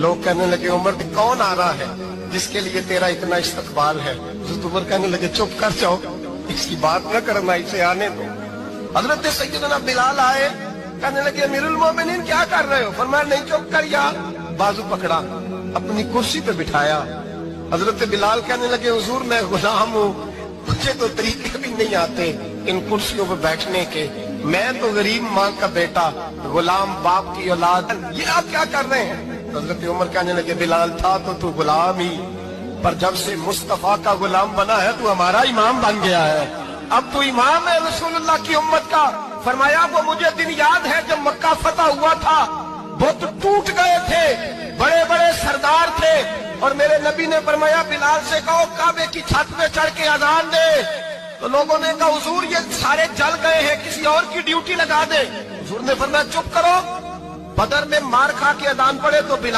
لوگ کہنے لگے عمر کون آ رہا ہے جس کے لیے تیرا اتنا استقبال ہے؟ حضرت عمر کہنے لگے چپ کر جاؤ، اس کی بات نہ کرنا، اسے آنے دو۔ حضرت سیدنا بلال آئے، کہنے لگے امیر المومنین کیا کر رہے ہو؟ فرمایا نہیں چپ کر، یا بازو پکڑا، اپنی کرسی پہ بٹھایا۔ حضرت بلال کہنے لگے حضور میں غلام ہوں، مجھے تو طریقے بھی نہیں آتے ان کرسیوں پہ بیٹھنے کے، میں تو غریب ماں کا بیٹا، غلام باپ کی اولاد، یہ آپ کیا کر رہے ہیں؟ حضرت عمر کہنے لگے بلال تھا تو غلام ہی، پر جب سے مصطفیٰ کا غلام بنا ہے تو ہمارا امام بن گیا ہے، اب تو امام ہے رسول اللہ کی امت کا۔ فرمایا وہ مجھے دن یاد ہے جب مکہ فتح ہوا تھا، بت ٹوٹ گئے تھے، بڑے بڑے سردار تھے، اور میرے نبی نے فرمایا بلال سے کہو کعبے کی چھت پہ چڑھ کے اذان دے، تو لوگوں نے کہا حضور یہ سارے جل گئے ہیں، کسی اور کی ڈیوٹی لگا دے۔ حضور نے فرمایا چپ کرو، بدر میں مار کھا کے اذان پڑے تو بلال